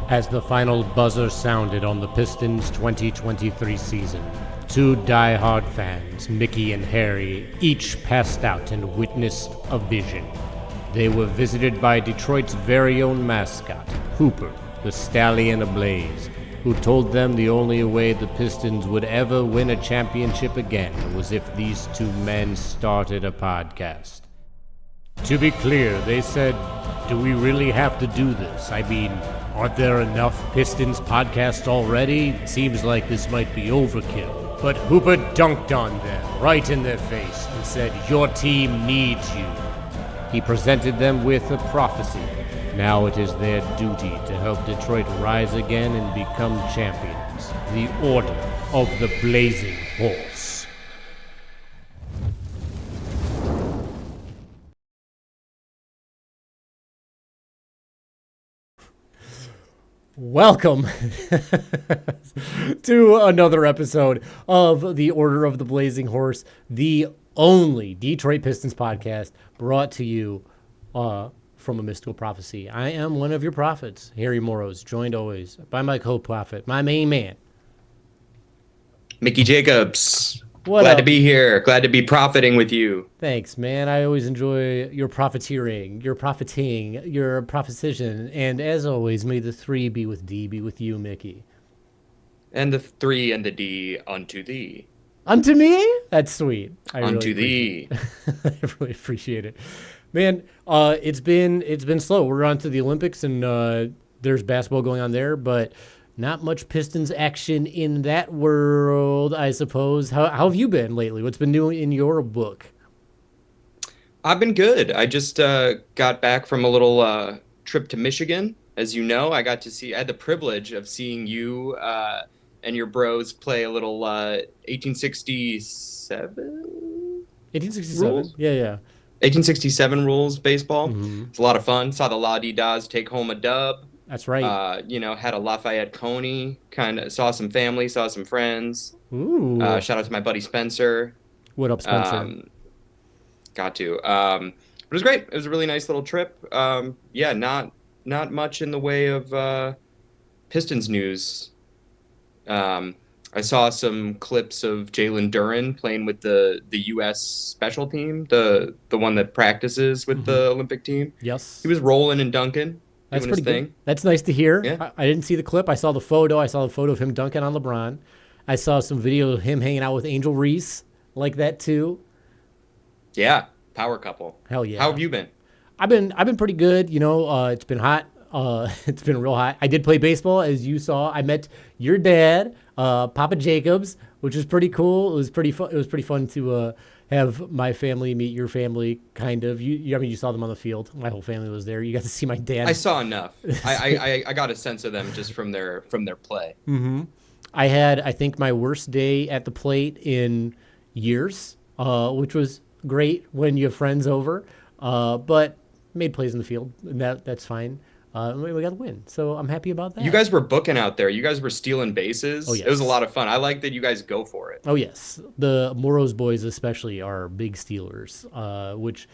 As the final buzzer sounded on the Pistons' 2023 season, two die-hard fans, Mickey and Harry, each passed out and witnessed a vision. They were visited by Detroit's very own mascot, Hooper, the stallion ablaze, who told them the only way the Pistons would ever win a championship again was if these two men started a podcast. To be clear, they said, do we really have to do this? I mean, aren't there enough Pistons podcasts already? It seems like this might be overkill. But Hooper dunked on them, right in their face, and said, your team needs you. He presented them with a prophecy. Now it is their duty to help Detroit rise again and become champions. The Order of the Blazing Horse. Welcome to another episode of the Order of the Blazing Horse, the only Detroit Pistons podcast brought to you from a mystical prophecy. I am one of your prophets, Harry Morrows, joined always by my co-prophet, my main man, Mickey Jacobs. What Glad up? to be here. Glad to be profiting with you. Thanks, man. I always enjoy your profiteering, your profiting, your proposition. And as always, may the three be with D, be with you, Mickey. And the 3 and the D unto thee. Unto me? That's sweet. Unto thee. I really appreciate it. Man, it's been slow. We're on to the Olympics, and there's basketball going on there, but not much Pistons action in that world, I suppose. How have you been lately? What's been new in your book? I've been good. I just got back from a little trip to Michigan. As you know, I had the privilege of seeing you and your bros play a little 1867? 1867? Rules? Yeah. 1867 rules baseball. Mm-hmm. It's a lot of fun. Saw the La-Di-Da's take home a dub. That's right. Had a Lafayette Coney, kind of saw some family, saw some friends. Ooh. Shout out to my buddy Spencer. What up, Spencer? Got to. But it was great. It was a really nice little trip. Not much in the way of Pistons news. I saw some clips of Jalen Duren playing with the U.S. special team, the one that practices with the Olympic team. Yes. He was rolling and dunking. That's doing pretty his thing. good. That's nice to hear. Yeah. I didn't see the clip. I saw the photo. I saw the photo of him dunking on LeBron. I saw some video of him hanging out with Angel Reese like that too. Yeah, power couple. Hell yeah. How have you been? I've been pretty good. It's been hot. It's been real hot. I did play baseball, as you saw. I met your dad, Papa Jacobs, which was pretty cool. It was pretty fun. It was pretty fun to have my family meet your family, kind of. You saw them on the field. My whole family was there. You got to see my dad. I saw enough. I got a sense of them just from their play. Mm-hmm. I had, I think, my worst day at the plate in years, which was great when you have friends over, but made plays in the field, and that's fine. We got the win, so I'm happy about that. You guys were booking out there. You guys were stealing bases. Oh, yes. It was a lot of fun. I like that you guys go for it. Oh, yes. The Morrows boys especially are big stealers, which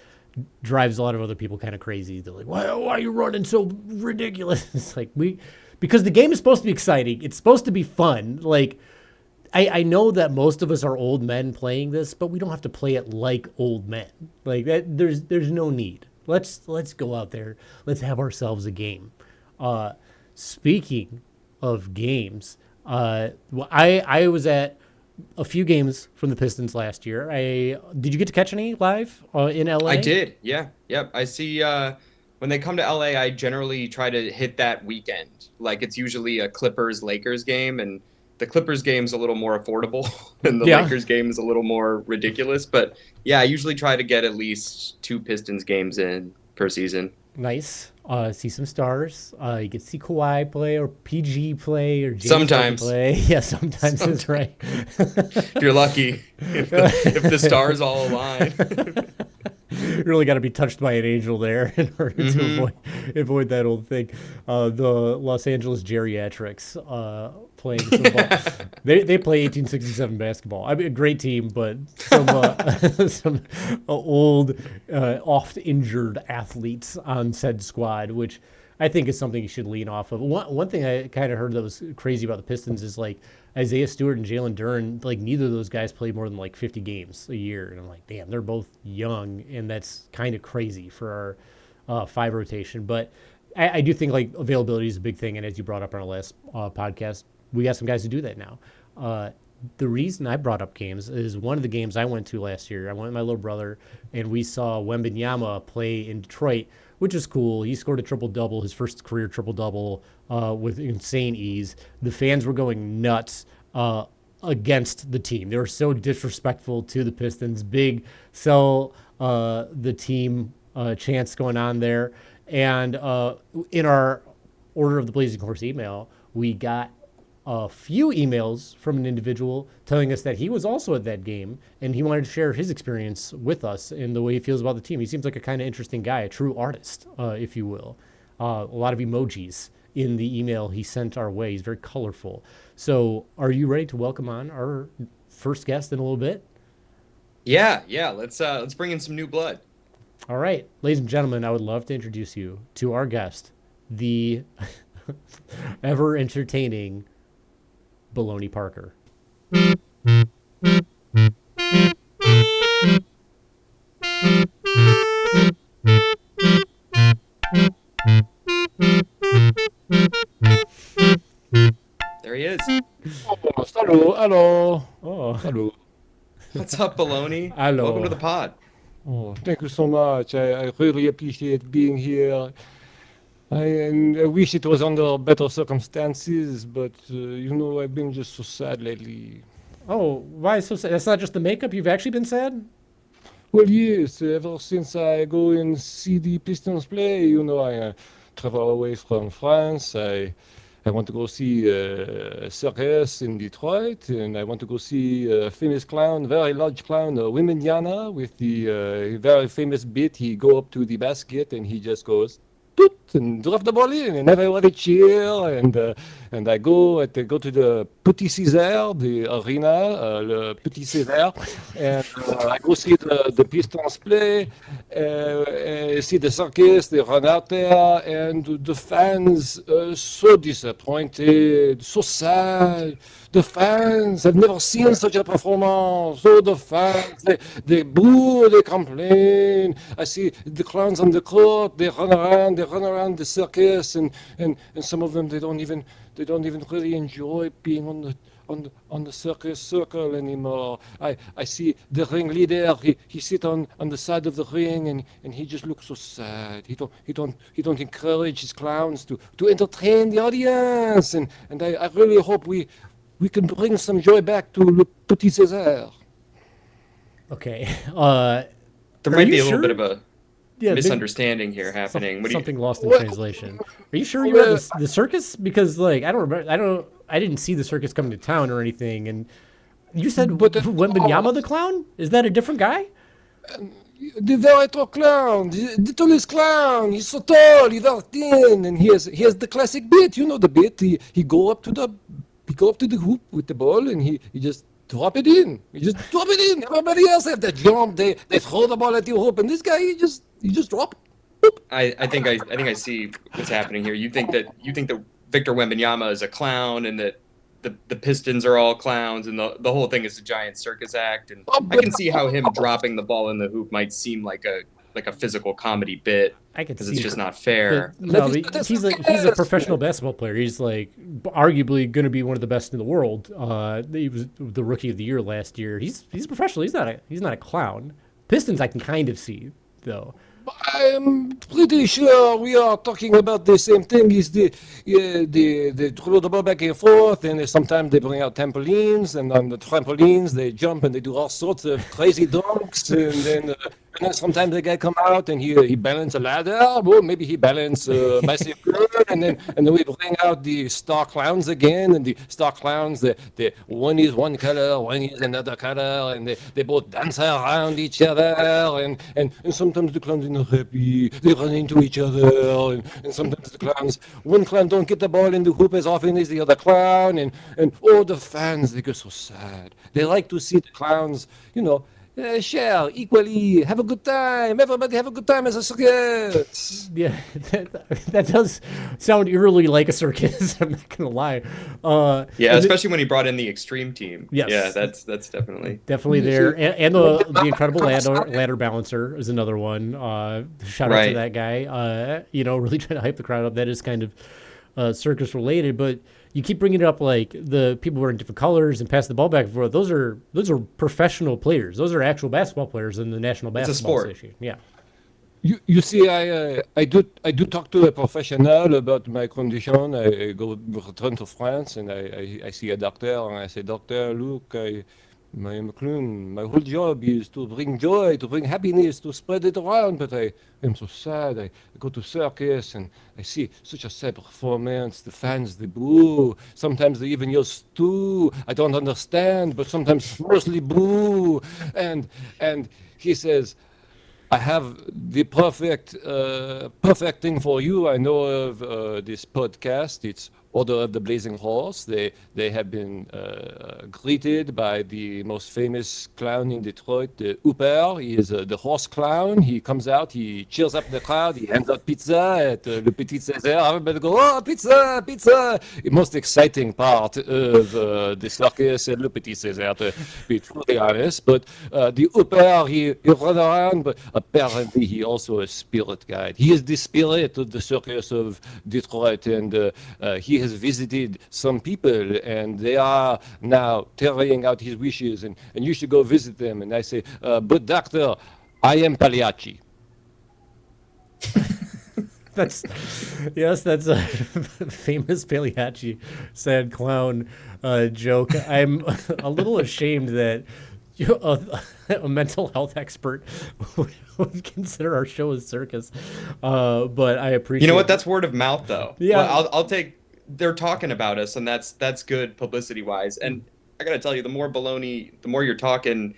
drives a lot of other people kind of crazy. They're like, why are you running so ridiculous? It's like, because the game is supposed to be exciting. It's supposed to be fun. Like, I know that most of us are old men playing this, but we don't have to play it like old men. Like that, there's no need. Let's go out there. Let's have ourselves a game. Speaking of games, I was at a few games from the Pistons last year. Did you get to catch any live in LA? I did. Yeah. Yep. I see. When they come to LA, I generally try to hit that weekend. Like it's usually a Clippers-Lakers game, and the Clippers game's a little more affordable, and the Lakers game is a little more ridiculous. But yeah, I usually try to get at least 2 Pistons games in per season. Nice. See some stars. You get to see Kawhi play or PG play or James Sometimes. play. Yeah, sometimes is right. If you're lucky, if the stars all align. You really got to be touched by an angel there in order to avoid that old thing. The Los Angeles Geriatrics playing some ball. They play 1867 basketball. I mean, a great team, but some old, oft injured athletes on said squad, which I think is something you should lean off of. One thing I kind of heard that was crazy about the Pistons is like Isaiah Stewart and Jalen Duren. Like neither of those guys play more than like 50 games a year, and I'm like, damn, they're both young, and that's kind of crazy for our five rotation. But I do think like availability is a big thing, and as you brought up on our last podcast, we got some guys who do that now. The reason I brought up games is one of the games I went to last year. I went with my little brother, and we saw Wembanyama play in Detroit, which is cool. He scored a triple double, his first career triple double, with insane ease. The fans were going nuts against the team. They were so disrespectful to the Pistons. Big sell the team chants going on there. And in our Order of the Blazing Horse email, we got a few emails from an individual telling us that he was also at that game and he wanted to share his experience with us and the way he feels about the team. He seems like a kind of interesting guy, a true artist, if you will. A lot of emojis in the email he sent our way. He's very colorful. So, are you ready to welcome on our first guest in a little bit? Yeah. Let's bring in some new blood. All right, ladies and gentlemen, I would love to introduce you to our guest, the ever entertaining Bologna Parker. There he is. Oh, salut, hello. Oh, Salut. What's up, Baloney? Hello. Welcome to the pod. Oh, thank you so much. I really appreciate being here. I wish it was under better circumstances, but I've been just so sad lately. oh, why so sad? That's not just the makeup. You've actually been sad. Well, yes, ever since I go and see the Pistons play, I travel away from France. I want to go see a circus in Detroit, and I want to go see a famous clown, very large clown, Wiminiana, with the very famous bit. He go up to the basket and he just goes, toot, and drop the ball in, and everybody cheer. And I go to the Petit César, the arena, le Petit César, and I go see the Pistons play, see the circus. They run out there, and the fans so disappointed, so sad. The fans have never seen such a performance. So the fans, they boo, they complain. I see the clowns on the court. They run around the circus, and some of them they don't even really enjoy being on the circus circle anymore. I see the ringleader. He sit on the side of the ring, and he just looks so sad. He don't encourage his clowns to entertain the audience, and I really hope we can bring some joy back to Le Petit César. Okay. There Are might you be a little sure? bit of a Yeah, misunderstanding here happening. What do you? something lost in What- translation. Are you sure you were at the circus? Because like I don't remember. I didn't see the circus coming to town or anything. And you said But Wembanyama the clown? Is that a different guy? The very tall clown, the tallest clown. He's so tall, he's very thin, and he has the classic bit. You know the bit. He go up to the hoop with the ball, and he just drop it in. He just drop it in. Everybody else have to jump. They throw the ball at the hoop, and this guy he just drop it. I think I see what's happening here. You think that Victor Wembanyama is a clown, and that the Pistons are all clowns, and the whole thing is a giant circus act. And I can see how him dropping the ball in the hoop might seem like a physical comedy bit, I could because see it's just not fair. No, That's he's a professional basketball player. He's like arguably going to be one of the best in the world. He was the rookie of the year last year. He's a professional. He's not a clown. Pistons I can kind of see though. I'm pretty sure we are talking about the same thing. Is the throw the ball back and forth, and sometimes they bring out trampolines, and on the trampolines they jump and they do all sorts of crazy dunks, and then sometimes the guy come out and he balance a ladder. Well, maybe he balance a bicycle, and then we bring out the star clowns again, and the star clowns, the one is one color, one is another color, and they both dance around each other, and sometimes the clowns are not happy, they run into each other, and sometimes the clowns, one clown don't get the ball in the hoop as often as the other clown, and all the fans, they get so sad. They like to see the clowns, share equally, have a good time. Everybody have a good time as a circus. Yeah, that does sound eerily like a circus. I'm not gonna lie. Yeah, And especially when he brought in the extreme team. Yeah, yes, that's definitely. definitely You there, see, and the incredible ladder balancer is another one. Shout out to Right. that guy. Really trying to hype the crowd up. That is kind of circus related, but you keep bringing it up like the people wearing different colors and pass the ball back and forth. Those are professional players. Those are actual basketball players in the National It's a Basketball sport. Association. Yeah. you see, I do talk to a professional about my condition. I go return to France and I see a doctor and I say, Doctor, look, I am a clown. My whole job is to bring joy, to bring happiness, to spread it around. But I am so sad. I go to circus and I see such a sad performance. The fans, they boo. Sometimes they even yell stew. I don't understand, but sometimes mostly boo. And he says, I have the perfect thing for you. I know of this podcast. It's Order of the Blazing Horse. They have been greeted by the most famous clown in Detroit, the Hooper. He is the horse clown. He comes out, he cheers up the crowd, he hands out pizza at Le Petit Césaire. Everybody go, oh, pizza, pizza. The most exciting part of the circus at Le Petit Césaire, to be truly honest. But the Hooper, he runs around, but apparently he also a spirit guide. He is the spirit of the circus of Detroit, and he has visited some people, and they are now carrying out his wishes, and you should go visit them. And I say, but doctor, I am Pagliacci. That's that's a famous Pagliacci sad clown joke. I'm a little ashamed that a mental health expert would consider our show a circus, but I appreciate. You know what? That's word of mouth, though. Yeah. Well, I'll take. They're talking about us, and that's good publicity wise. And I gotta tell you, the more baloney, the more you're talking,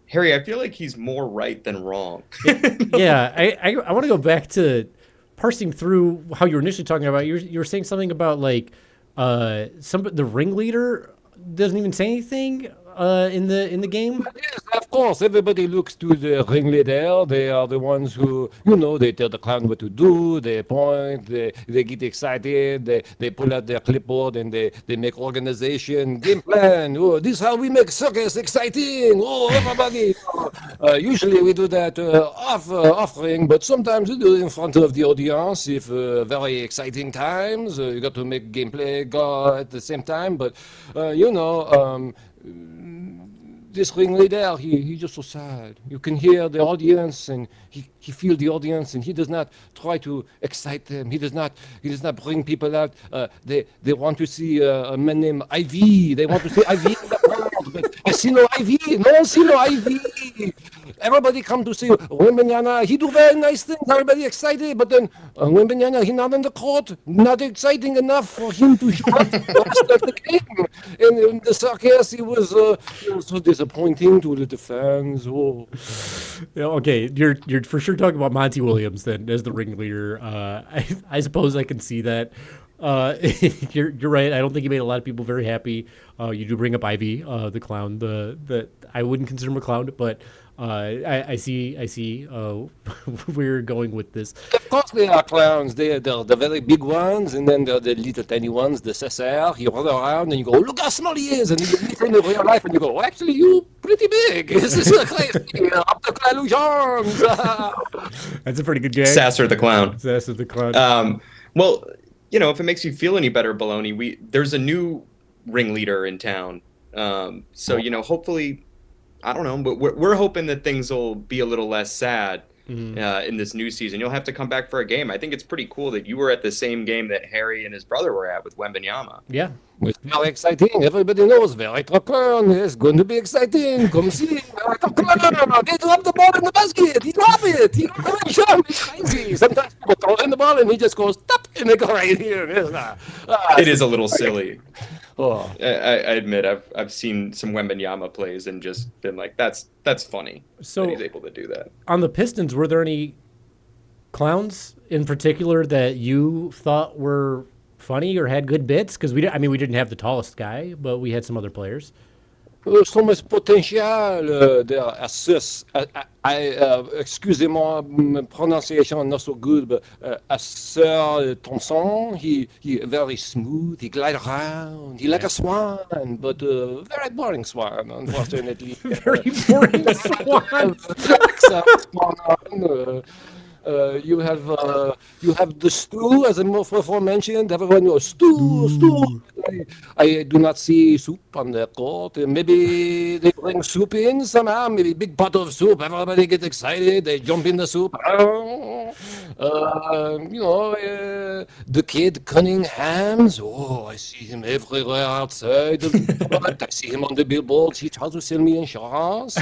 Harry. I feel like he's more right than wrong. Yeah, I want to go back to parsing through how you were initially talking about. You were saying something about like the ringleader doesn't even say anything in the game. Yes, of course, everybody looks to the ringleader. They are the ones who, they tell the clown what to do, they point, they get excited, they pull out their clipboard and they make organization, game plan. Oh, this is how we make circus exciting. Oh, everybody. Usually we do that off ring, but sometimes we do it in front of the audience if very exciting times. You got to make gameplay go at the same time, but this ringleader, he's just so sad. You can hear the audience, and he feels the audience, and he does not try to excite them. He does not bring people out. They want to see a man named Ivy. They want to see Ivy in the crowd, but I see no Ivy. No one see no Ivy. Everybody come to see Wembanyama. He do very nice things. Everybody excited, but then Wembanyama, he not in the court. Not exciting enough for him to show up the rest of the game. And in the circus, he was so disappointing to the fans. Oh. Yeah, okay, you're for sure talking about Monty Williams then as the ringleader. I suppose I can see that. You're right. I don't think he made a lot of people very happy. You do bring up Ivy, the clown. The I wouldn't consider him a clown, but I see where you're going with this. Of course they are clowns. They're the very big ones, and then they're the little tiny ones, the Césaire. You run around and you go, look how small he is. And you meet him in real life and you go, actually, you pretty big. This is crazy. Up the illusions. That's a pretty good game. Sasser the clown. Sasser the clown. Well, if it makes you feel any better, Baloney, there's a new ringleader in town. So hopefully, I don't know, but we're hoping that things will be a little less sad in this new season. You'll have to come back for a game. I think it's pretty cool that you were at the same game that Harry and his brother were at with Wembanyama. Yeah. It's very exciting. Everybody knows very clown. It's going to be exciting. Come see. They drop the ball in the basket. He drop it. He don't even show. It's crazy. Sometimes people throw in the ball and he just goes, tap, and they go right here. It is a little silly. Oh. I admit I've seen some Wembanyama plays and just been like, that's funny So that he's able to do that. on the Pistons, were there any clowns in particular that you thought were funny or had good bits? Because we didn't have the tallest guy, but we had some other players. so much potential there. Excusez-moi, my pronunciation not so good, but Sir Thompson, he very smooth. He glide around. He like a swan, but very boring swan, unfortunately. Very boring swan. You have the stew, as I before mentioned. Everyone knows stew. I do not see soup on the court. Maybe they bring soup in somehow. Maybe big pot of soup. Everybody gets excited. They jump in the soup. The kid Cunningham's. Oh, I see him everywhere outside. I see him on the billboards. He tries to sell me insurance.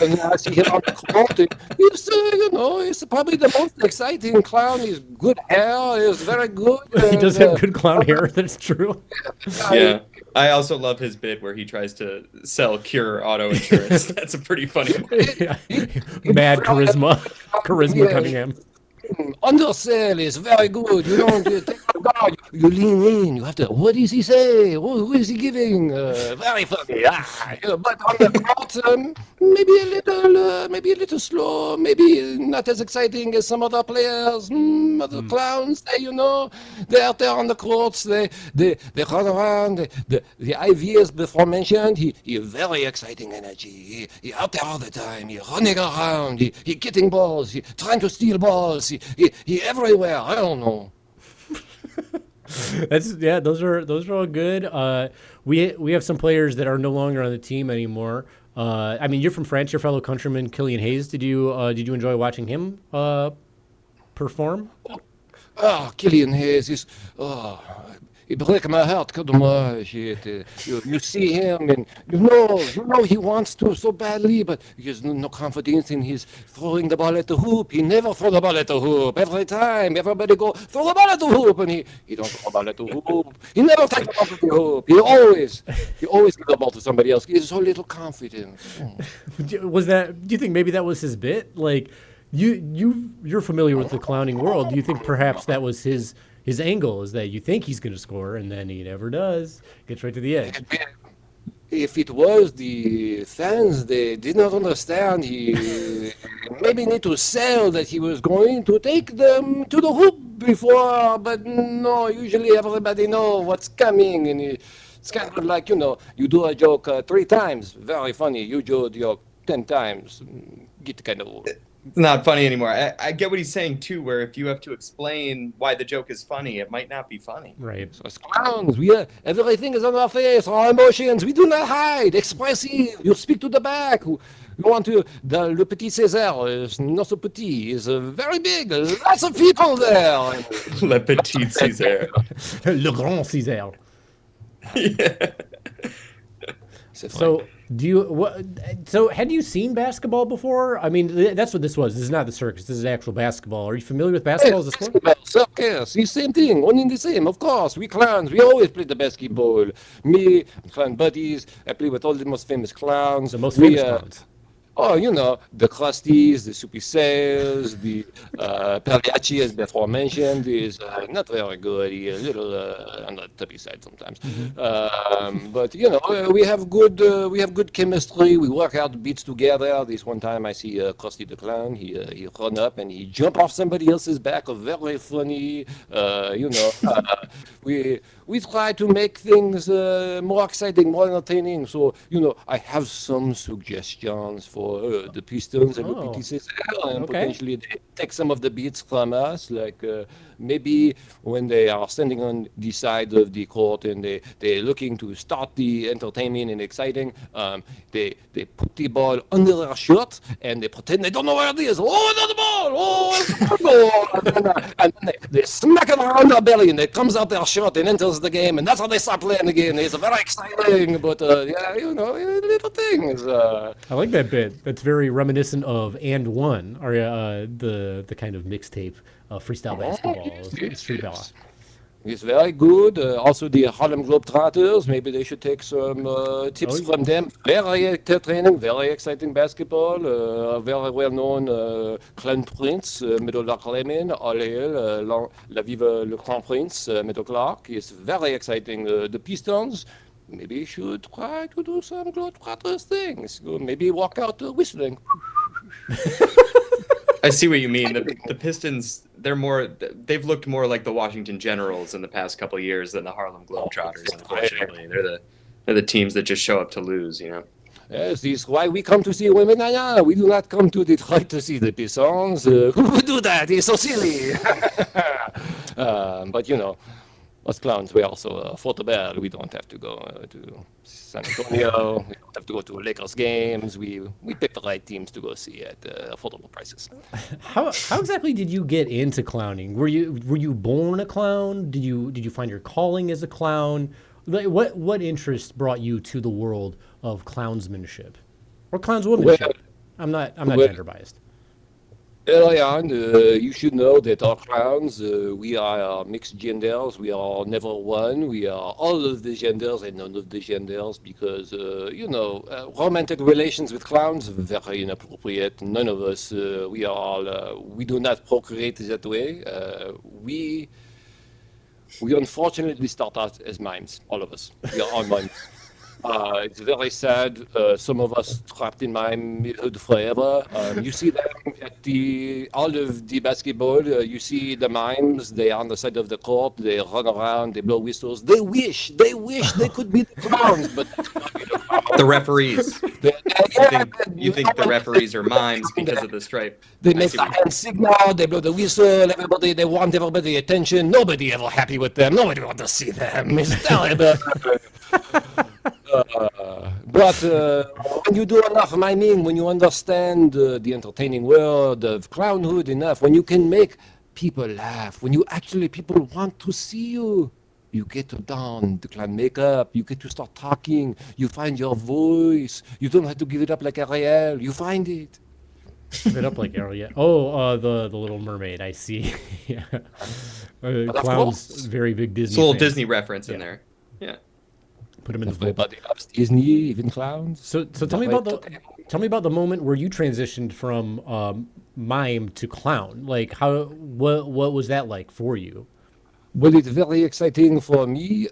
And I see him on the court. He's probably the most exciting clown. He's good hair. He's very good. He does have good clown hair. That's true. Yeah. I also love his bit where he tries to sell Cure auto insurance. That's a pretty funny one. Yeah. Mad charisma. Charisma Cunningham. Undersell is very good. You don't take a guard. You lean in. You have to. What does he say? Who is he giving? Very funny. But on the court, maybe a little slow. Maybe not as exciting as some other players. Other clowns. They're out there on the courts. They run around. The IVs before mentioned. He very exciting energy. He out there all the time. He running around. He getting balls. He trying to steal balls. He everywhere. I don't know. Those are all good. We have some players that are no longer on the team anymore. I mean, you're from France. Your fellow countryman Killian Hayes. Did you enjoy watching him perform? Killian Hayes is. It breaks my heart, que dommage. You see him, and you know he wants to so badly, but he has no confidence in his throwing the ball at the hoop. He never throw the ball at the hoop. Every time, everybody go, throw the ball at the hoop, and he don't throw the ball at the hoop. He never takes the ball at the hoop. He always gives the ball to somebody else. He has so little confidence. Do you think maybe that was his bit? Like, you're familiar with the clowning world. Do you think perhaps that was his angle, is that you think he's going to score and then he never does, gets right to the edge? If it was the fans, they did not understand. He maybe need to sell that he was going to take them to the hoop before, but no, usually everybody know what's coming, and it's kind of like, you do a joke 3 times, very funny. You do a joke 10 times, get kind of old. It's not funny anymore. I get what he's saying too, where if you have to explain why the joke is funny, it might not be funny. Right. So as clowns, everything is on our face, our emotions. We do not hide. Expressive. You speak to the back. You want to. Le petit César is not so petit. Is very big. Lots of people there. Le petit César. Le grand César. Yeah. So had you seen basketball before? I mean, that's what this was. This is not the circus. This is actual basketball. Are you familiar with basketball as a sport? Circus, the same thing, one in the same. Of course, we clowns, we always play the basketball. Me, clown buddies, I play with all the most famous clowns. The most famous clowns. Oh, the Krusties, the Soupy Sales, the Pagliacci, as before mentioned, is not very good. He's a little on the toppy side sometimes. Mm-hmm. But we have good chemistry. We work out beats together. This one time I see Krusty the Clown. He run up and he jump off somebody else's back. Very funny. We try to make things more exciting, more entertaining. So I have some suggestions for the Pistons and the PTCs, and potentially they take some of the beats from us, like maybe when they are standing on the side of the court and they're looking to start the entertainment and exciting, they put the ball under their shirt and they pretend they don't know where it is. Oh, there's the ball! Oh, it's the ball! And then they smack it around their belly and it comes out their shirt and enters the game, and that's how they start playing again. It's very exciting, but little things. I like that bit. That's very reminiscent of And One, or the kind of mixtape freestyle basketball, street ball. It's very good. Also, the Harlem Globetrotters, maybe they should take some tips from them. Very entertaining, very exciting basketball. Very well-known Clown Prince, Meadow Lark Lemon, All Hail, La Vive le Clown Prince, Meadow Clark. It's very exciting. The Pistons, maybe you should try to do some Globetrotters things. Maybe walk out whistling. I see what you mean. The Pistons, they've looked more like the Washington Generals in the past couple of years than the Harlem Globetrotters. Unfortunately, they're the teams that just show up to lose. Yes, this is why we come to see women. We do not come to Detroit to see the Pistons. Who would do that? It's so silly. But us clowns, we also affordable. We don't have to go to San Antonio. We don't have to go to Lakers games. We pick the right teams to go see at affordable prices. How exactly did you get into clowning? Were you born a clown? Did you find your calling as a clown? Like, what interest brought you to the world of clownsmanship or clownswomanship? I'm not gender biased. Early on, you should know that our clowns, we are mixed genders. We are never one. We are all of the genders and none of the genders because, romantic relations with clowns, very inappropriate. None of us, we do not procreate that way. We unfortunately start out as mimes, all of us. We are all mimes. It's very sad. Some of us trapped in mimehood forever. You see them at all of the basketball. You see the mimes. They are on the side of the court. They run around. They blow whistles. They wish they could be the clowns, but The referees. You think the referees are mimes because of the stripe? They make the hand signal. They blow the whistle. They want everybody attention. Nobody ever happy with them. Nobody want to see them. It's terrible. But when you do enough miming, when you understand the entertaining world of clownhood enough, when you can make people laugh, when people want to see you, you get to don the clown makeup, you get to start talking, you find your voice, you don't have to give it up like Ariel, you find it. Give it up like Ariel. Oh, the Little Mermaid. I see. Yeah. Clowns, very big Disney. It's a little fans. Disney reference in there. Yeah. Put them in the Everybody loves Disney, even clowns. So tell me about the moment where you transitioned from mime to clown. Like what was that like for you? Well, it's very exciting for me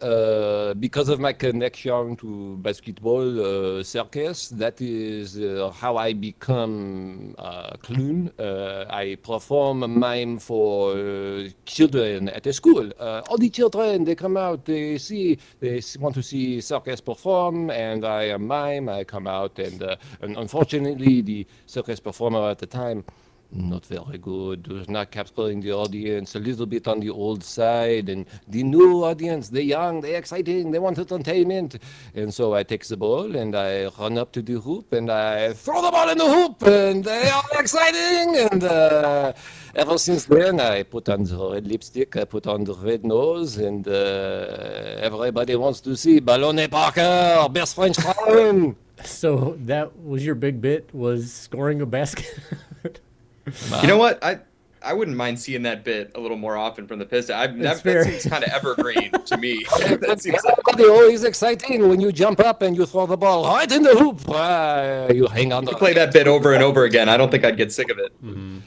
because of my connection to basketball circus. That is how I become a clown. I perform a mime for children at a school. All the children, they come out, they want to see circus perform, and I am mime. I come out, and unfortunately, the circus performer at the time, not very good, was not capturing the audience, a little bit on the old side, and the new audience, they're young, they're exciting, they want entertainment. And so I take the ball and I run up to the hoop and I throw the ball in the hoop, and they are exciting. And ever since then, I put on the red lipstick, I put on the red nose, and everybody wants to see Bologna Parker, best French clown. So that was your big bit, was scoring a basket? You know what? I wouldn't mind seeing that bit a little more often from the Pistons. That seems kind of evergreen to me. That seems like always exciting when you jump up and you throw the ball right in the hoop. You hang on. You play that bit over and over again. I don't think I'd get sick of it. Mm-hmm.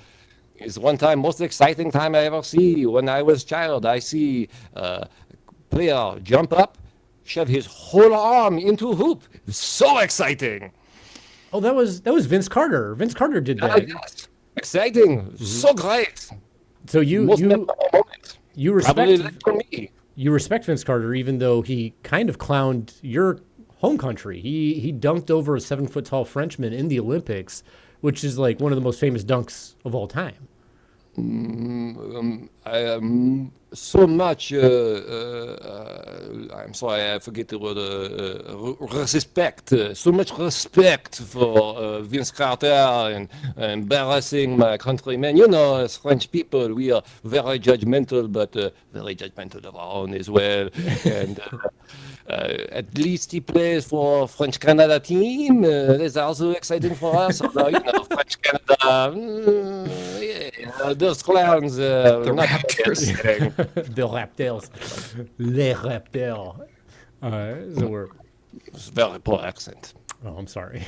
It's one time, most exciting time I ever see. When I was a child, I see player jump up, shove his whole arm into a hoop. So exciting. Oh, that was Vince Carter. Vince Carter did that. Yes. Exciting, so great. So you respect Vince Carter, even though he kind of clowned your home country. He dunked over a 7 foot tall Frenchman in the Olympics, which is like one of the most famous dunks of all time. So much, I'm sorry, I forget the word, respect. So much respect for Vince Carter and embarrassing my countrymen. You know, as French people, we are very judgmental, but very judgmental of our own as well. And at least he plays for French Canada team. That's also exciting for us. Although, French Canada, those clowns, the Raptors. The Raptors. Les Raptors. So we're... It's a very poor accent. Oh, I'm sorry.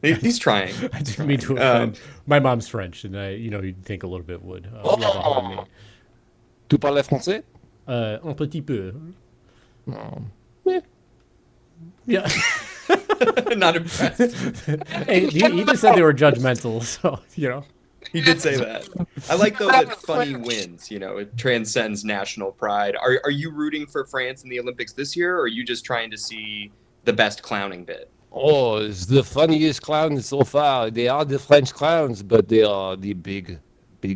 He's trying. I didn't mean to offend. My mom's French, and you'd think a little bit would rub off on me. Tu parles français? Un petit peu. Yeah. Yeah. Not impressed. Hey, he just said they were judgmental, so He did say that. I like though that funny wins. It transcends national pride. Are you rooting for France in the Olympics this year, or are you just trying to see the best clowning bit? Oh, it's the funniest clowns so far. They are the French clowns, but they are the big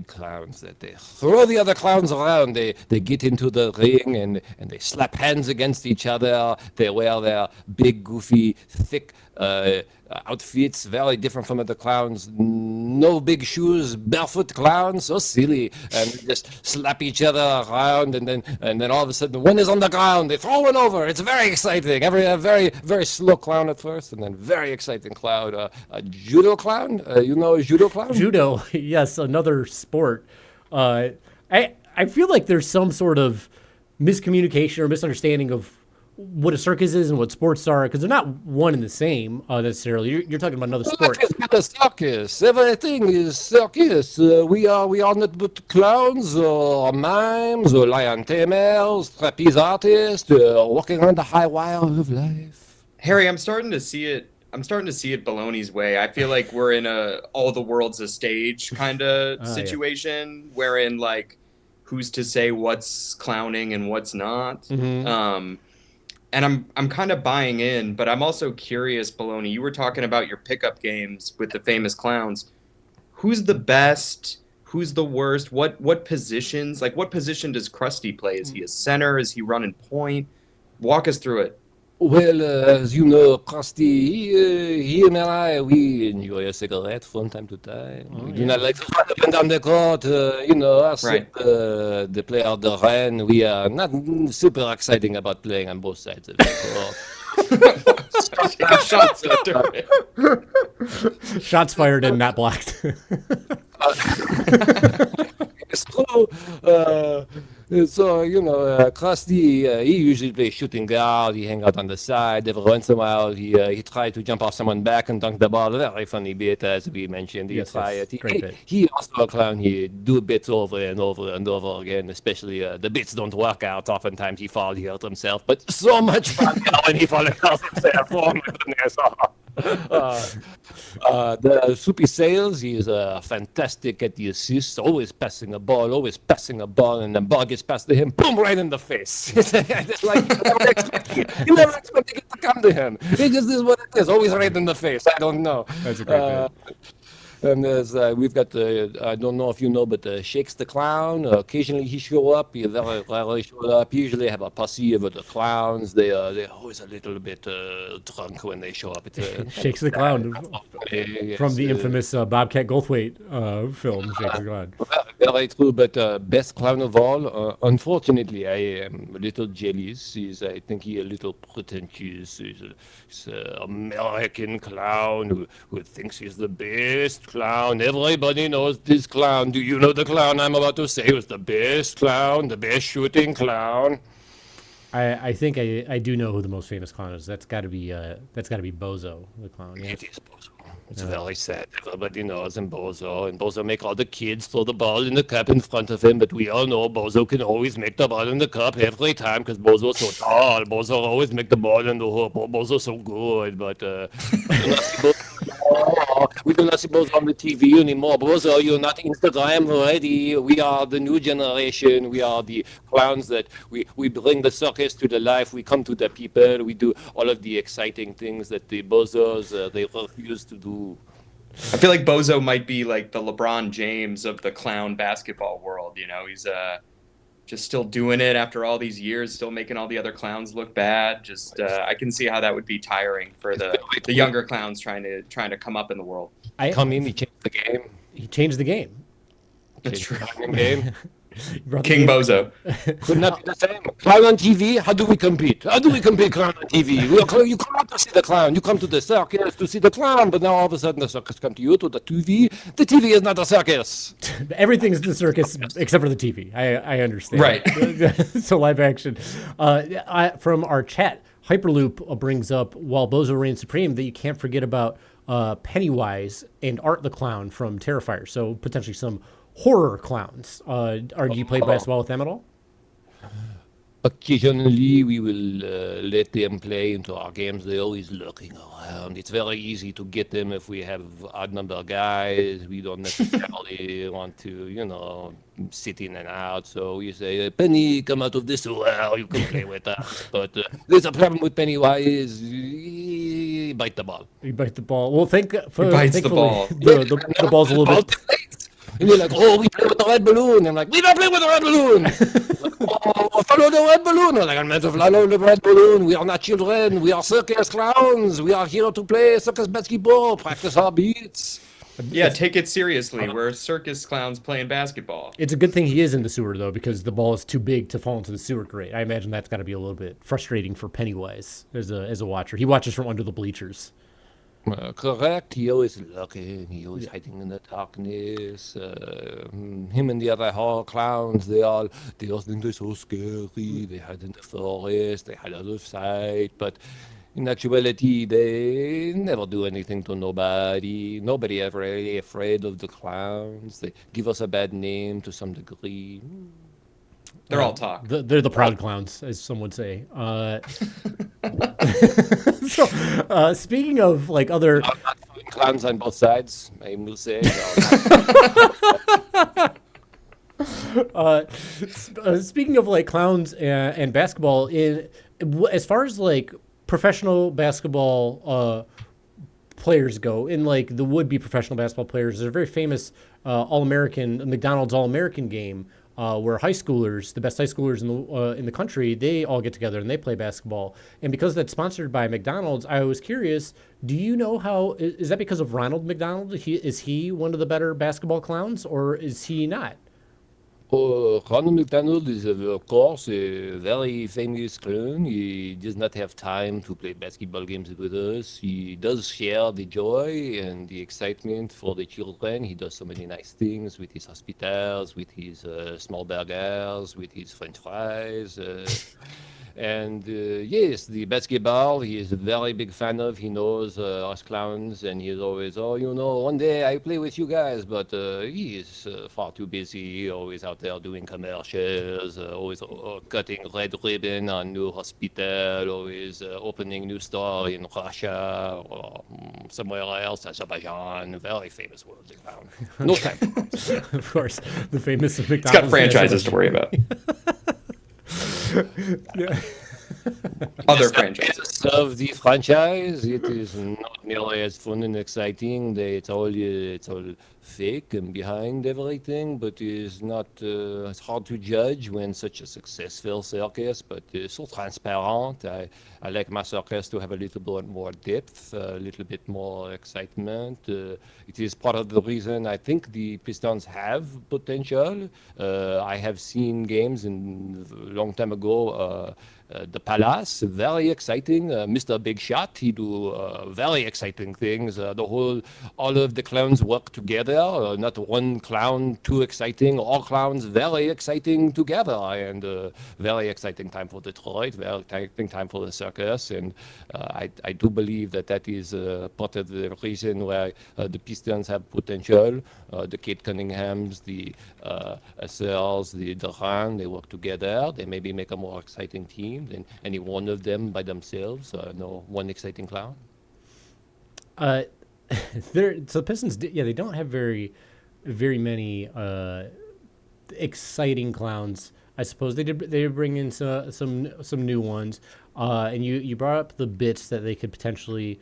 clowns that they throw the other clowns around. They get into the ring and they slap hands against each other. They wear their big, goofy, thick outfits, very different from other clowns. No big shoes, barefoot clowns, so silly. And they just slap each other around, and then all of a sudden, one is on the ground. They throw one over. It's very exciting. A very very slow clown at first, and then very exciting clown. A judo clown. You know a judo clown? judo. Yes, another sport. I feel like there's some sort of miscommunication or misunderstanding of what a circus is and what sports are, because they're not one and the same necessarily. You're talking about another sport. Life is not a circus. Everything is circus. We are not but clowns or mimes or lion tamers, trapeze artists, walking on the high wire of life. Harry, I'm starting to see it. I'm starting to see it Baloney's way. I feel like we're in a all the world's a stage kind of situation, wherein like, who's to say what's clowning and what's not. And I'm kind of buying in, but I'm also curious, Baloney. You were talking about your pickup games with the famous clowns. Who's the best? Who's the worst? What positions? Like, what position does Krusty play? Is he a center? Is he running point? Walk us through it. Well, as you know, Krusty, he and I, we enjoy a cigarette from time to time. We do not like to run up and down the court. Us, Right. the player, the Ren, we are not super exciting about playing on both sides of the court. Shots at it. Shots fired and not blocked. It's true. Krusty, he usually plays shooting guard. He hang out on the side. Every once in a while, he try to jump off someone back and dunk the ball. Very funny bit, as we mentioned. He try it. Great bit. He also a clown. He do bits over and over and over again. Especially the bits don't work out. Oftentimes he fall, he hurt himself. But so much fun when he fall and hurt himself. Oh my goodness. The Soupy Sales, he's fantastic at the assists, always passing a ball, and the ball gets passed to him, boom, right in the face. It's like you never expect it to come to him. It just is what it is, always right in the face. I don't know. That's a great bit. And there's, we've got, I don't know if you know, but Shakes the Clown. Occasionally he show up. He very rarely show up. He usually have a posse of the clowns. They're always a little bit drunk when they show up. Shakes the Clown from the infamous Bobcat Goldthwait film, Shakes the Clown. Very true, but best clown of all, unfortunately, I am a little jealous. I think he's a little pretentious. He's an American clown who thinks he's the best clown. Everybody knows this clown. Do you know the clown I'm about to say was the best clown, the best shooting clown? I think I do know who the most famous clown is. That's got to be Bozo the clown. Yeah. It is Bozo. It's very sad. Everybody knows him, Bozo. And Bozo make all the kids throw the ball in the cup in front of him. But we all know Bozo can always make the ball in the cup every time because Bozo's so tall. Bozo always make the ball in the hoop. Bozo's so good. But we do not see Bozo on the TV anymore. Bozo, you're not Instagram ready. We are the new generation. We are the clowns that we bring the circus to the life. We come to the people. We do all of the exciting things that the Bozos, they refuse to do. I feel like Bozo might be like the LeBron James of the clown basketball world. He's just still doing it after all these years, still making all the other clowns look bad. Just I can see how that would be tiring for the younger clowns trying to come up in the world. He changed the game. He changed the game. That's true. Game. King Bozo. Could not be the same. Clown on TV, how do we compete? How do we compete clown on TV? You come out to see the clown. You come to the circus to see the clown, but now all of a sudden the circus come to you, to the TV. The TV is not a circus. Everything's the circus except for the TV. I understand. Right. So live action. From our chat, Hyperloop brings up, while Bozo reigns supreme, that you can't forget about Pennywise and Art the Clown from Terrifier. So potentially some horror clowns. Do you play basketball with them at all? Occasionally, we will let them play into our games. They're always looking around. It's very easy to get them if we have odd number of guys. We don't necessarily want to, sit in and out. So you say, Penny, come out of this well, you can play with us. But there's a problem with Pennywise. He bite the ball. You bite the ball. Well, bites the thankfully, ball. the ball's a little bit. And you're like, oh, we play with the red balloon. I'm like, we don't play with the red balloon. Oh, follow the red balloon. I'm like, I'm meant to follow the red balloon. We are not children. We are circus clowns. We are here to play circus basketball, practice our beats. Yeah, take it seriously. We're circus clowns playing basketball. It's a good thing he is in the sewer, though, because the ball is too big to fall into the sewer grate. I imagine that's got to be a little bit frustrating for Pennywise as a watcher. He watches from under the bleachers. Correct. He always looking. He always hiding in the darkness. Him and the other hall clowns, they all think they're so scary. They hide in the forest. They hide out of sight. But in actuality, they never do anything to nobody. Nobody ever really afraid of the clowns. They give us a bad name to some degree. They're all talk. They're the proud clowns, as some would say. So, speaking of like other Clowns on both sides, I will say. speaking of like clowns and basketball, as far as like professional basketball players go, in like the would-be professional basketball players, there's a very famous All-American McDonald's All-American game. Where high schoolers, the best high schoolers in the country, they all get together and they play basketball. And because that's sponsored by McDonald's, I was curious. Do you know how? Is that because of Ronald McDonald? Is he one of the better basketball clowns, or is he not? Ronald McDonald is, of course, a very famous clown. He does not have time to play basketball games with us. He does share the joy and the excitement for the children. He does so many nice things with his hospitals, with his small burgers, with his French fries. And yes, the basketball, he is a very big fan of. He knows us clowns, and he's always, one day I play with you guys, but he is far too busy, always out there doing commercials, always cutting red ribbon on new hospital, always opening new store in Russia or somewhere else, Azerbaijan, very famous world clown. No time. Of course, the famous McDonald's. It's got franchises to worry about. Yeah. Other franchises of the franchise, it is not nearly as fun and exciting. It's all fake and behind everything, but it's not. It's hard to judge when such a successful circus, but it's so transparent. I like my circus to have a little bit more depth, a little bit more excitement. It is part of the reason I think the Pistons have potential. I have seen games in a long time ago. The Palace, very exciting. Mr. Big Shot, he do very exciting things. All of the clowns work together. Not one clown too exciting. All clowns very exciting together. And very exciting time for Detroit. Very exciting time for the circus. And I do believe that is part of the reason why the Pistons have potential. The Kate Cunninghams, the SLs, the Durant, they work together. They maybe make a more exciting team than any one of them by themselves. No one exciting clown. So the Pistons, they don't have very many exciting clowns. I suppose they did bring in some new ones. And you brought up the bits that they could potentially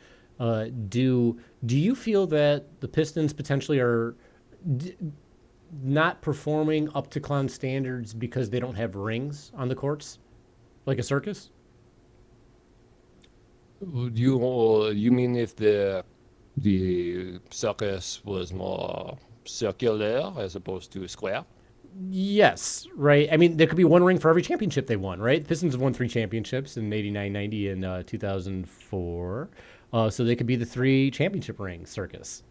do. Do you feel that the Pistons potentially are not performing up to clown standards because they don't have rings on the courts? Like a circus? You mean if the circus was more circular as opposed to square? Yes, right. I mean, there could be one ring for every championship they won, right? The Pistons have won 3 championships in 89, 90, and 2004. So they could be the 3 championship ring circus.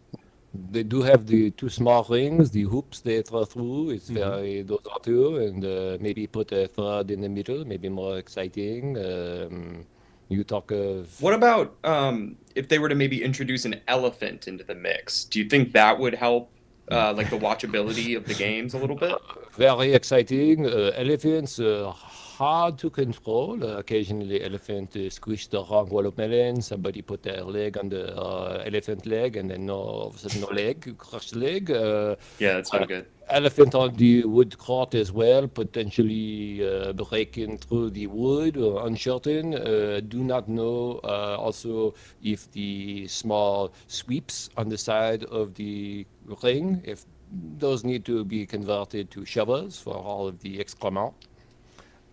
They do have the 2 small rings, the hoops they throw through. It's very those are 2, and maybe put a third in the middle, maybe more exciting. You talk of what about if they were to maybe introduce an elephant into the mix? Do you think that would help like the watchability of the games a little bit? Very exciting. Elephants hard to control. Occasionally, elephant squished the wrong watermelon. Somebody put their leg on the elephant leg, and then all of a sudden, no leg, crushed leg. Yeah, that's no good. Elephant on the wood cart as well, potentially breaking through the wood or uncertain. Do not know also if the small sweeps on the side of the ring, if those need to be converted to shovels for all of the excrement.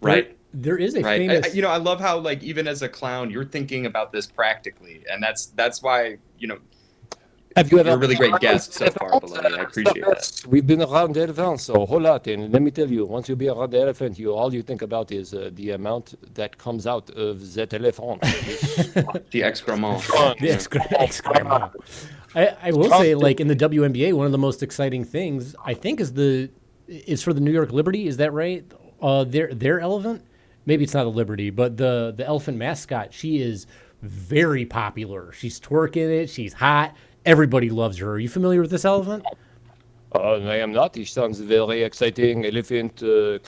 Right. There is a Right. famous. I love how, like, even as a clown, you're thinking about this practically, and that's why, Have you ever you're a really been great around guest so far, elephants? Bologna. I appreciate that. We've been around elephants a whole lot, and let me tell you, once you be around the elephant, all you think about is the amount that comes out of that elephant. The excrement. The excrement. I will say, like, in the WNBA, one of the most exciting things I think is for the New York Liberty. Is that right? Their elephant. Maybe it's not a Liberty, but the elephant mascot. She is very popular. She's twerking it. She's hot. Everybody loves her. Are you familiar with this elephant? I am not. It sounds very exciting. Elephant,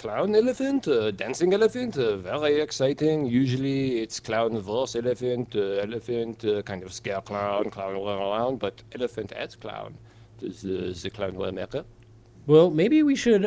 clown elephant, dancing elephant, very exciting. Usually it's clown versus elephant, elephant kind of scare clown, clown run around, but elephant as clown. Does the clown wear makeup? Well, maybe we should,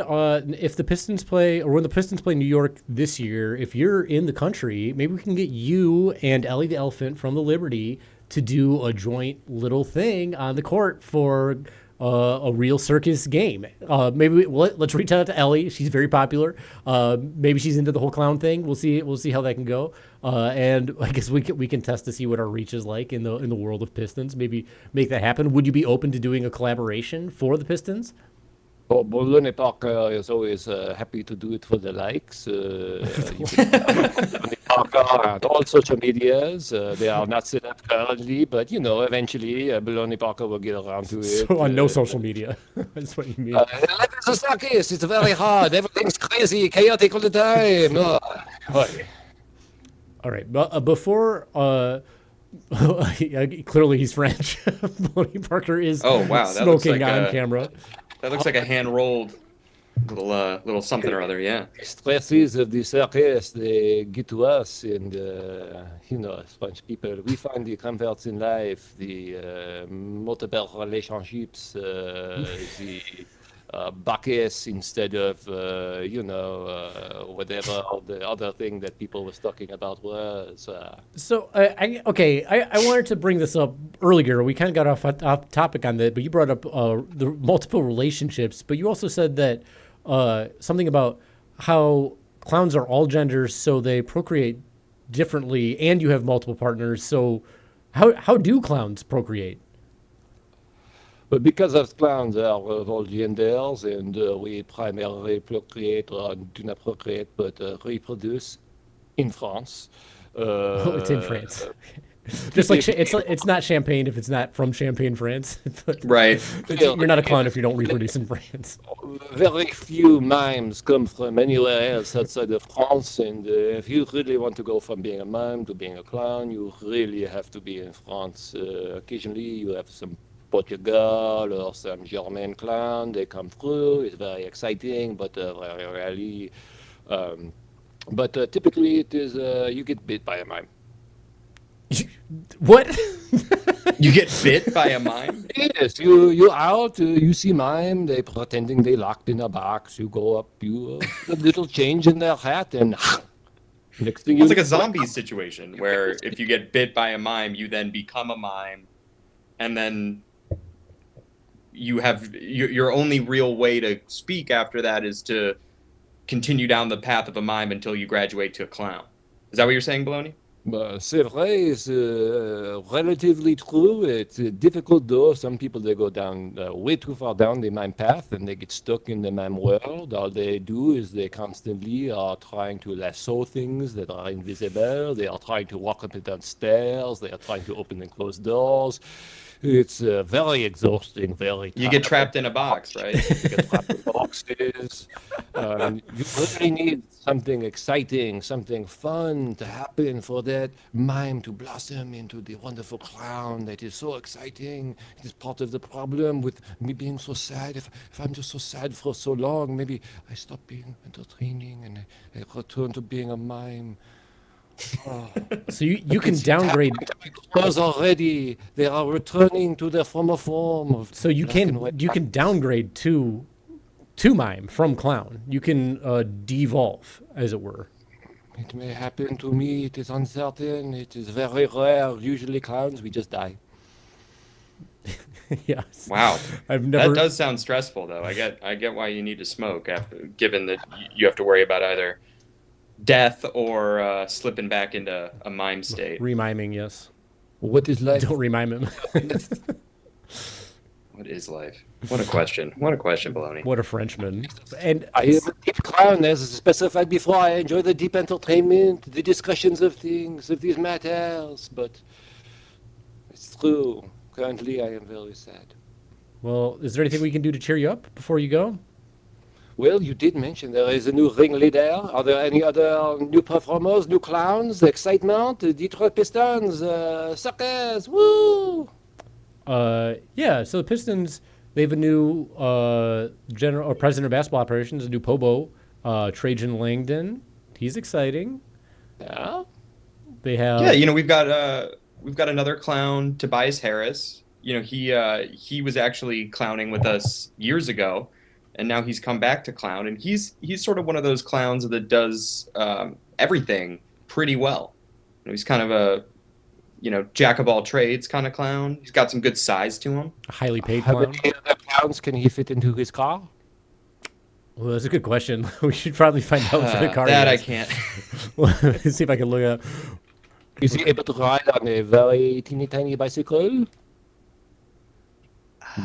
if the Pistons play, or when the Pistons play New York this year, if you're in the country, maybe we can get you and Ellie the elephant from the Liberty to do a joint little thing on the court for a real circus game. Let's reach out to Ellie. She's very popular. Maybe she's into the whole clown thing. We'll see. We'll see how that can go. And I guess we can test to see what our reach is like in the world of Pistons. Maybe make that happen. Would you be open to doing a collaboration for the Pistons? Oh, Bologna Parker is always happy to do it for the likes. You can Bologna Parker and all social medias. They are not set up currently, but eventually Bologna Parker will get around to it. So on no social media. That's what you mean. Life is a circus. It's very hard. Everything's crazy, chaotic all the time. All right, but before clearly he's French. Bologna Parker is smoking on camera. That looks like a hand-rolled little something or other, yeah. Stresses of the circus, they get to us, and as French people, we find the comforts in life, the multiple relationships, the buckets instead of whatever the other thing that people was talking about was. So I wanted to bring this up earlier. We kind of got off topic on that, but you brought up the multiple relationships. But you also said that something about how clowns are all genders, so they procreate differently, and you have multiple partners. So how do clowns procreate? But because of clowns are of all genders, and we primarily procreate, or do not procreate, but reproduce in France. It's in France. Just like it's not champagne if it's not from Champagne, France. Right. You're not a clown if you don't reproduce in France. Very few mimes come from anywhere else outside of France, and if you really want to go from being a mime to being a clown, you really have to be in France. Occasionally, you have some Portugal or some German clown, they come through. It's very exciting, but very rarely. But typically, it is you get bit by a mime. What? You get bit by a mime? Yes, you out, you see mime, they pretending they locked in a box. You go up, you a little change in their hat, and next thing it's like a zombie situation where if you get bit by a mime, you then become a mime, and then you have your only real way to speak after that is to continue down the path of a mime until you graduate to a clown. Is that what you're saying, Bologna? C'est vrai, it's relatively true. It's difficult though. Some people, they go down way too far down the mime path and they get stuck in the mime world. All they do is they constantly are trying to lasso things that are invisible. They are trying to walk up and down stairs. They are trying to open and close doors. It's very exhausting, very tiring. You get trapped in a box, right? You get trapped in boxes. You really need something exciting, something fun to happen for them that mime to blossom into the wonderful clown that is so exciting. It is part of the problem with me being so sad. If I'm just so sad for so long, maybe I stop being entertaining and I return to being a mime. So you can downgrade. Colors already. They are returning to their former form of So you black and white. can downgrade to mime from clown. You can devolve, as it were. It may happen to me. It is uncertain. It is very rare. Usually clowns, we just die. Yes. Wow. I've never. That does sound stressful, though. I get why you need to smoke, given that you have to worry about either death or slipping back into a mime state. Remiming, yes. What is life? Don't remime him. What is life? What a question. What a question, Bologna. What a Frenchman. And I am a deep clown, as specified before. I enjoy the deep entertainment, the discussions of things, of these matters. But it's true. Currently, I am very sad. well, is there anything we can do to cheer you up before you go? Well, you did mention there is a new ringleader. Are there any other new performers, new clowns, excitement, Detroit Pistons, circus, woo! Yeah. So the Pistons, they have a new general or president of basketball operations, a new Pobo, Trajan Langdon. He's exciting. Yeah. They have. Yeah, we've got another clown, Tobias Harris. He was actually clowning with us years ago, and now he's come back to clown, and he's sort of one of those clowns that does everything pretty well. He's kind of a jack of all trades kind of clown. He's got some good size to him. A highly paid How clown. many other clowns can he fit into his car? Well, that's a good question. We should probably find out for the car. That I is. can't. Let's see if I can look up. Is he able to ride on a very teeny tiny bicycle?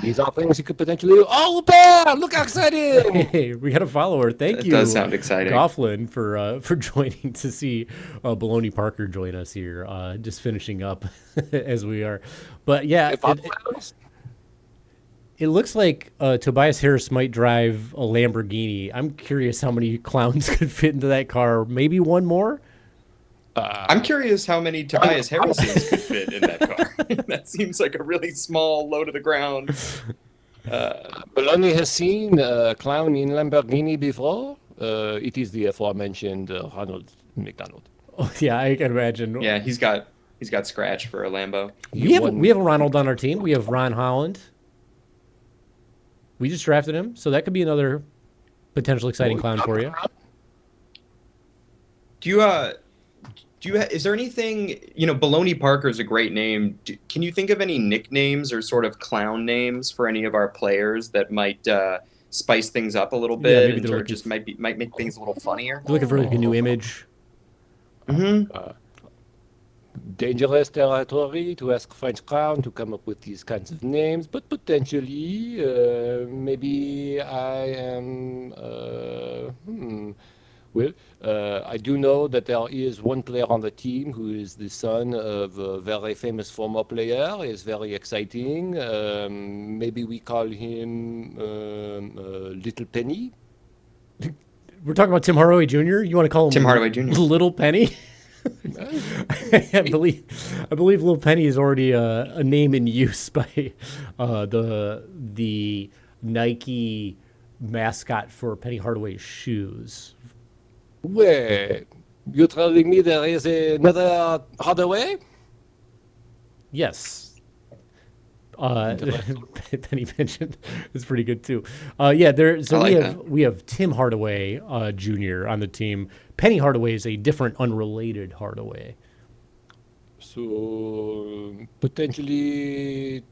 These are things he could potentially. Oh, bear! Look how exciting! Hey, we got a follower. Thank That you, does sound exciting. Gofflin, for joining to see Bologna Parker join us here. Just finishing up as we are, but yeah, it looks like Tobias Harris might drive a Lamborghini. I'm curious how many clowns could fit into that car. Maybe one more. I'm curious how many Tobias Harrises could fit in that car. That seems like a really small, low to the ground. Bologna has seen a clown in Lamborghini before. It is the aforementioned Ronald McDonald. Oh, yeah, I can imagine. Yeah, he's got scratch for a Lambo. we have a Ronald on our team. We have Ron Holland. We just drafted him, so that could be another potential exciting clown for you. Is there anything, Bologna Parker is a great name. Can you think of any nicknames or sort of clown names for any of our players that might spice things up a little bit maybe and they're sort of looking- just might make things a little funnier? They're looking for like a new image. Dangerous territory to ask French clown to come up with these kinds of names, but potentially, maybe I am. Well, I do know that there is one player on the team who is the son of a very famous former player. Is very exciting. Maybe we call him Little Penny. We're talking about Tim Hardaway Jr. You want to call him Tim Hardaway Jr. Little Penny? I believe Little Penny is already a name in use by the Nike mascot for Penny Hardaway's shoes. Wait, you're telling me there is another Hardaway? Yes. Penny mentioned is pretty good too. Yeah, we have Tim Hardaway Jr. on the team. Penny Hardaway is a different, unrelated Hardaway. So potentially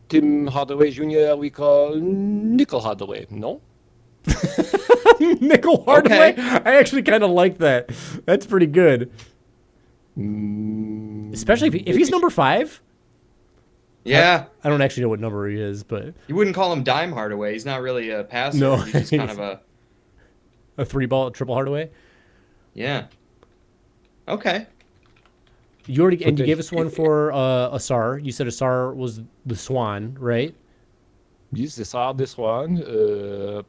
Tim Hardaway Jr. we call Nickel Hardaway, no? Nickel Hardaway? Okay. I actually kind of like that. That's pretty good. Especially if he's number 5. Yeah. I don't actually know what number he is, but You wouldn't call him Dime Hardaway. He's not really a passer. No. He's just kind of a... a 3-ball triple Hardaway. Yeah. Okay. You gave us one for Asar. You said Asar was the Swan, right? Yes, this one.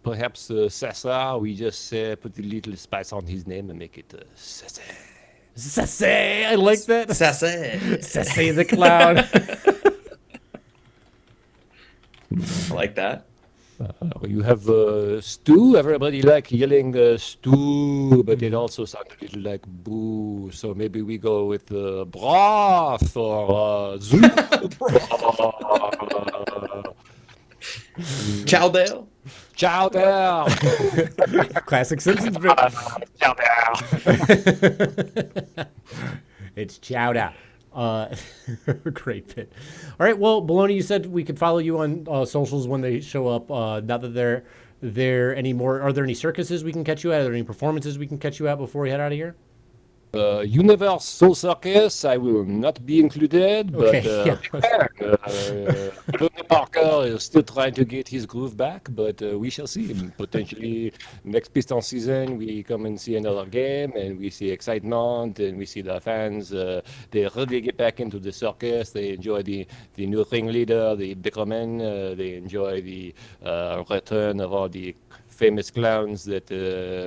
Perhaps Cesar, we just put a little spice on his name and make it Cesar. Sassy, I like that. Sassy. Sassy the clown. I like that. You have stew. Everybody like yelling stew, but it also sounds a little like boo. So maybe we go with broth or soup. Chowdale. Ciao there. Classic Simpsons bit. Ciao there. It's chowder. Great bit. All right, well, Bologna, you said we could follow you on socials when they show up. Not that they're there anymore. Are there any circuses we can catch you at? Are there any performances we can catch you at before we head out of here? Universal Circus, I will not be included, but Okay, Bologna Parker is still trying to get his groove back, but we shall see. Potentially next Pistons season, we come and see another game, and we see excitement, and we see the fans. They really get back into the circus. They enjoy the new ringleader, the Bickerman. They enjoy the return of all the famous clowns that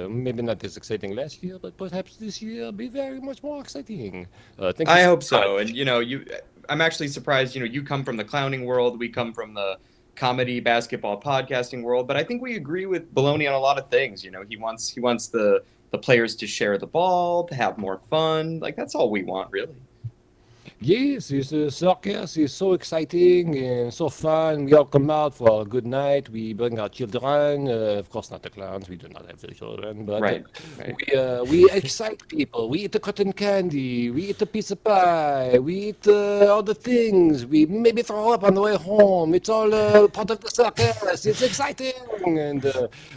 maybe not as exciting last year, but perhaps this year be very much more exciting. Thank you I so hope so. much. And I'm actually surprised. You come from the clowning world. We come from the comedy, basketball, podcasting world. But I think we agree with Bologna on a lot of things. He wants the players to share the ball, to have more fun. Like that's all we want, really. Yes, it's a circus. It's so exciting and so fun. We all come out for a good night. We bring our children. Of course, not the clowns. We do not have the children, but Right. we excite people. We eat the cotton candy. We eat a piece of pie. We eat all the things. We maybe throw up on the way home. It's all part of the circus. It's exciting, and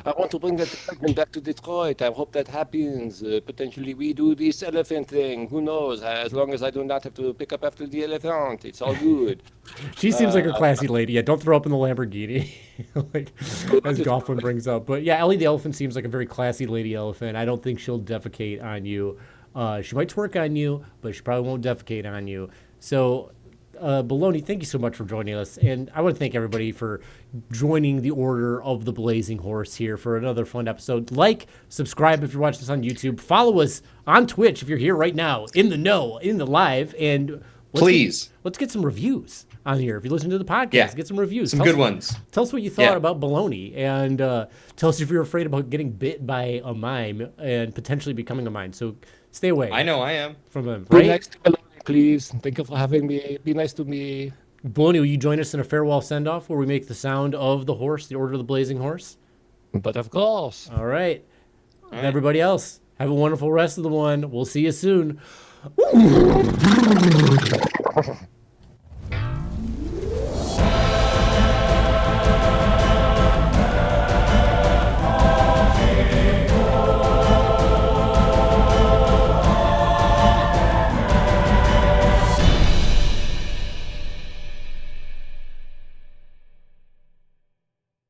I want to bring that excitement back to Detroit. I hope that happens. Potentially, we do this elephant thing. Who knows? As long as I do not have to pick up after the elephant, it's all good. She seems like a classy lady. Yeah, don't throw up in the Lamborghini, like as Goffman brings up. But yeah, Ellie the elephant seems like a very classy lady elephant. I don't think she'll defecate on you. She might twerk on you, but she probably won't defecate on you. So, Bologna, thank you so much for joining us, and I want to thank everybody for joining the Order of the Blazing Horse here for another fun episode. Like, subscribe if you're watching this on YouTube. Follow us on Twitch if you're here right now, in the know, in the live, and let's get some reviews on here. If you listen to the podcast, get some reviews. Some good ones. Tell us what you thought about Bologna, and tell us if you're afraid about getting bit by a mime and potentially becoming a mime. So stay away. I know I am. From him. Be Right? nice to me, please. Thank you for having me. Be nice to me. Bologna, will you join us in a farewell send-off where we make the sound of the horse, the Order of the Blazing Horse? But of course. All right. And everybody else, have a wonderful rest of the one. We'll see you soon.